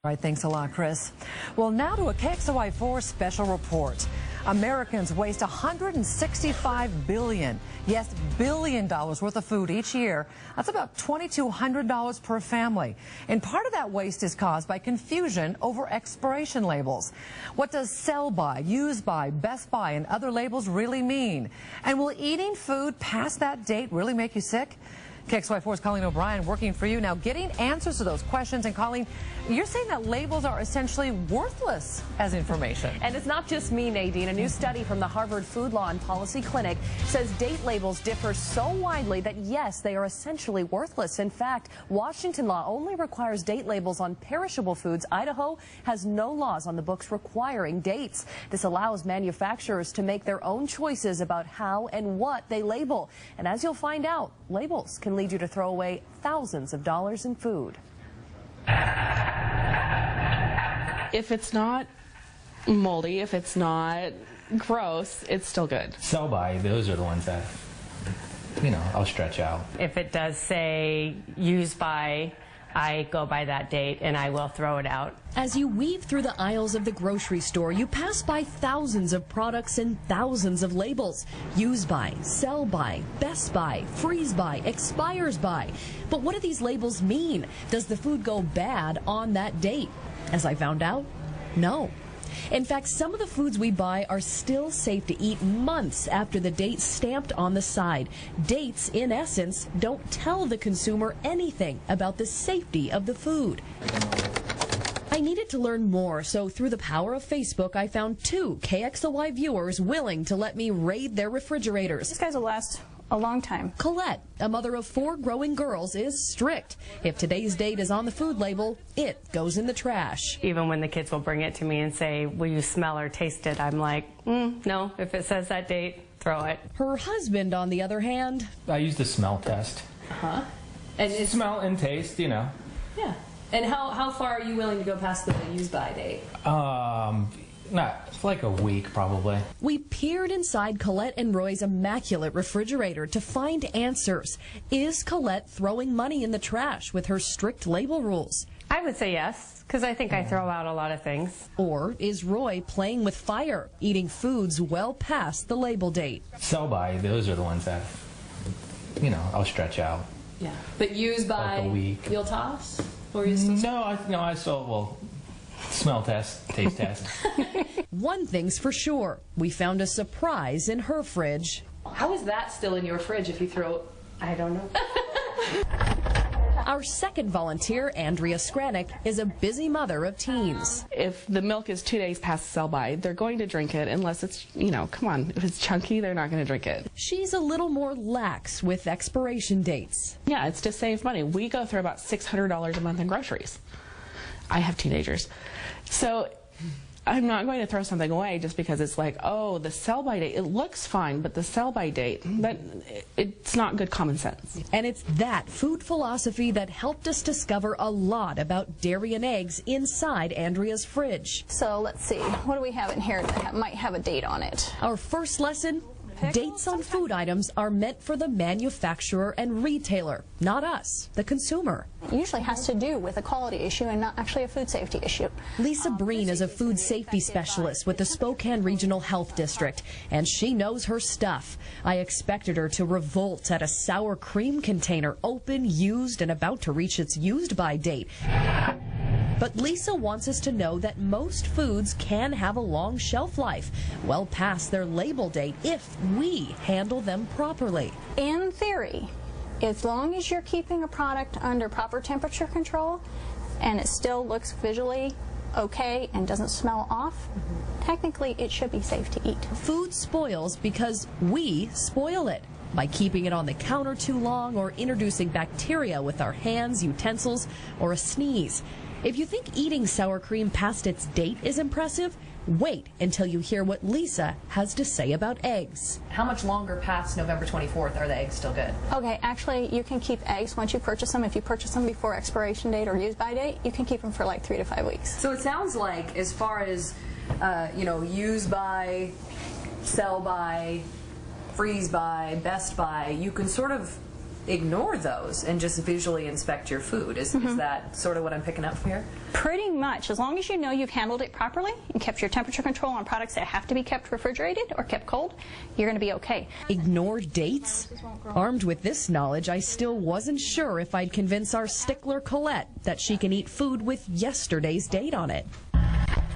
All right, thanks a lot, Chris. Well, now to a KXLY3 special report. Americans waste $165 billion, yes, $1 billion worth of food each year. That's about $2,200 per family. And part of that waste is caused by confusion over expiration labels. What does sell by, use by, best by, and other labels really mean? And will eating food past that date really make you sick? KXLY4's Colleen O'Brien working for you now, getting answers to those questions. And Colleen, you're saying that labels are essentially worthless as information. And it's not just me, Nadine. A new study from the Harvard Food Law and Policy Clinic says date labels differ so widely that, yes, they are essentially worthless. In fact, Washington law only requires date labels on perishable foods. Idaho has no laws on the books requiring dates. This allows manufacturers to make their own choices about how and what they label. And as you'll find out, labels can lead you to throw away thousands of dollars in food. If it's not moldy, if it's not gross, it's still good. Sell by, those are the ones that, I'll stretch out. If it does say use by, I go by that date and I will throw it out. As you weave through the aisles of the grocery store, you pass by thousands of products and thousands of labels. Use by, sell by, best by, freeze by, expires by. But what do these labels mean? Does the food go bad on that date? As I found out, no. In fact, some of the foods we buy are still safe to eat months after the date stamped on the side. Dates, in essence, don't tell the consumer anything about the safety of the food. I needed to learn more, so through the power of Facebook, I found 2 KXLY viewers willing to let me raid their refrigerators. These guys will last a long time. Colette, a mother of 4 growing girls, is strict. If today's date is on the food label, it goes in the trash. Even when the kids will bring it to me and say, will you smell or taste it? I'm like, no, if it says that date, throw it. Her husband, on the other hand, I use the smell test. And it's Smell and taste, Yeah. And how far are you willing to go past the use by date? It's like a week probably. We peered inside Colette and Roy's immaculate refrigerator to find answers. Is Colette throwing money in the trash with her strict label rules? I would say yes, because I think I throw out a lot of things. Or is Roy playing with fire, eating foods well past the label date? Sell by, those are the ones that, I'll stretch out. Yeah. But use by, like a week. You'll toss? Or you still I still, well, smell test, taste test. One thing's for sure, we found a surprise in her fridge. How is that still in your fridge if you throw it? I don't know. Our second volunteer, Andrea Skranick, is a busy mother of teens. If the milk is 2 days past sell-by, they're going to drink it unless it's, come on, if it's chunky, they're not going to drink it. She's a little more lax with expiration dates. Yeah, it's to save money. We go through about $600 a month in groceries. I have teenagers. So I'm not going to throw something away just because it's like, oh, the sell-by date, it looks fine, but the sell-by date, it's not good common sense. And it's that food philosophy that helped us discover a lot about dairy and eggs inside Andrea's fridge. So let's see, what do we have in here that might have a date on it? Our first lesson, dates on food items are meant for the manufacturer and retailer, not us, the consumer. It usually has to do with a quality issue and not actually a food safety issue. Lisa Breen is a food safety specialist with the Spokane Regional Health District, and she knows her stuff. I expected her to revolt at a sour cream container open, used, and about to reach its used-by date. But Lisa wants us to know that most foods can have a long shelf life, well past their label date, if we handle them properly. In theory, as long as you're keeping a product under proper temperature control and it still looks visually okay and doesn't smell off, technically it should be safe to eat. Food spoils because we spoil it. By keeping it on the counter too long or introducing bacteria with our hands, utensils, or a sneeze. If you think eating sour cream past its date is impressive, wait until you hear what Lisa has to say about eggs. How much longer past November 24th are the eggs still good? Okay, actually you can keep eggs once you purchase them. If you purchase them before expiration date or use by date, you can keep them for like 3 to 5 weeks. So it sounds like as far as, use by, sell by, freeze by, best by, you can sort of ignore those and just visually inspect your food. Is that sort of what I'm picking up here? Pretty much. As long as you know you've handled it properly and kept your temperature control on products that have to be kept refrigerated or kept cold, you're going to be okay. Ignore dates? Armed with this knowledge, I still wasn't sure if I'd convince our stickler Colette that she can eat food with yesterday's date on it.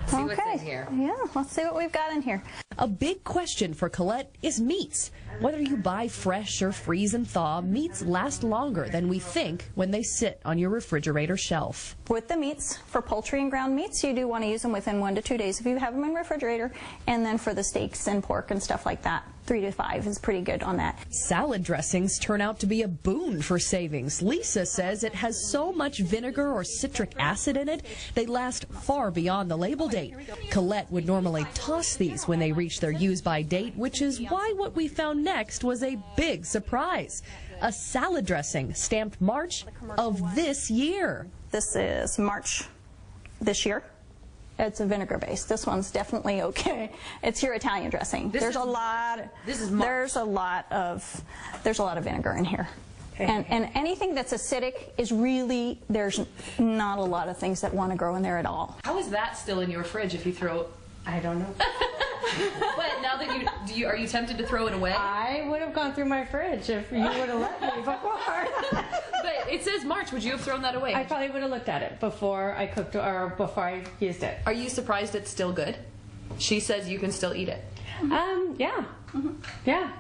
See what's in here. Yeah, let's see what we've got in here. A big question for Colette is meats. Whether you buy fresh or freeze and thaw, meats last longer than we think when they sit on your refrigerator shelf. With the meats, for poultry and ground meats, you do want to use them within 1 to 2 days if you have them in the refrigerator. And then for the steaks and pork and stuff like that, 3 to 5 is pretty good on that. Salad dressings turn out to be a boon for savings. Lisa says it has so much vinegar or citric acid in it, they last far beyond the label date. Colette would normally toss these when they reach their use-by date, which is why what we found next was a big surprise. A salad dressing stamped March of this year. This is March this year. It's a vinegar base. This one's definitely okay. It's your Italian dressing. There's a lot of vinegar in here. Okay. And anything that's acidic is really, there's not a lot of things that want to grow in there at all. How is that still in your fridge if you throw it? I don't know. But now that are you tempted to throw it away? I would have gone through my fridge if you would have let me before. But it says March. Would you have thrown that away? I probably would have looked at it before I cooked or before I used it. Are you surprised it's still good? She says you can still eat it. Yeah. Yeah.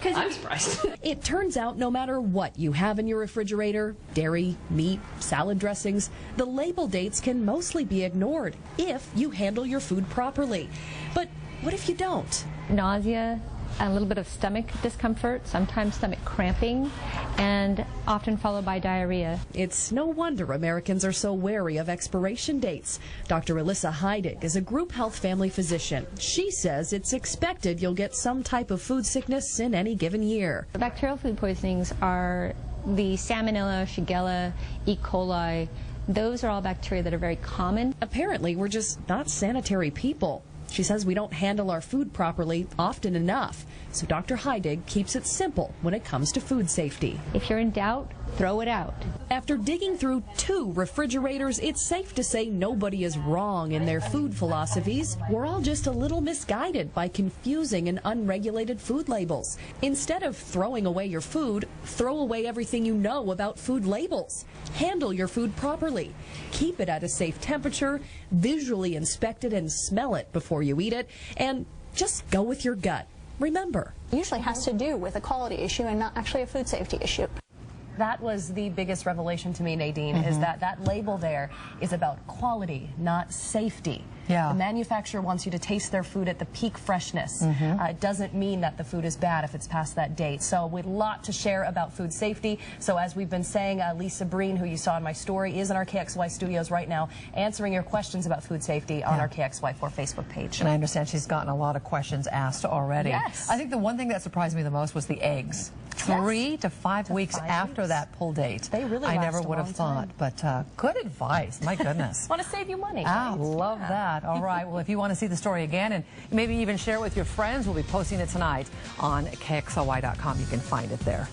I'm surprised. It turns out no matter what you have in your refrigerator, dairy, meat, salad dressings, the label dates can mostly be ignored if you handle your food properly. But what if you don't? Nausea, a little bit of stomach discomfort, sometimes stomach cramping, and often followed by diarrhea. It's no wonder Americans are so wary of expiration dates. Dr. Alyssa Heidig is a group health family physician. She says it's expected you'll get some type of food sickness in any given year. Bacterial food poisonings are the Salmonella, Shigella, E. coli. Those are all bacteria that are very common. Apparently, we're just not sanitary people. She says we don't handle our food properly often enough. So Dr. Heidig keeps it simple when it comes to food safety. If you're in doubt, throw it out. After digging through 2 refrigerators, it's safe to say nobody is wrong in their food philosophies. We're all just a little misguided by confusing and unregulated food labels. Instead of throwing away your food, throw away everything you know about food labels. Handle your food properly. Keep it at a safe temperature, visually inspect it and smell it before you eat it, and just go with your gut. Remember, It usually has to do with a quality issue and not actually a food safety issue. That was the biggest revelation to me, Nadine, is that label there is about quality, not safety. Yeah. The manufacturer wants you to taste their food at the peak freshness. It doesn't mean that the food is bad if it's past that date. So with a lot to share about food safety. So as we've been saying, Lisa Breen, who you saw in my story, is in our KXLY studios right now answering your questions about food safety on our KXLY4 Facebook page. And I understand she's gotten a lot of questions asked already. Yes. I think the one thing that surprised me the most was the eggs. 3 to 5 weeks after that pull date. They really I last never a would have long thought, but good advice. My goodness. Want to save you money. Ah, Right? love that. All right. Well, if you want to see the story again and maybe even share it with your friends, we'll be posting it tonight on KXLY.com. You can find it there.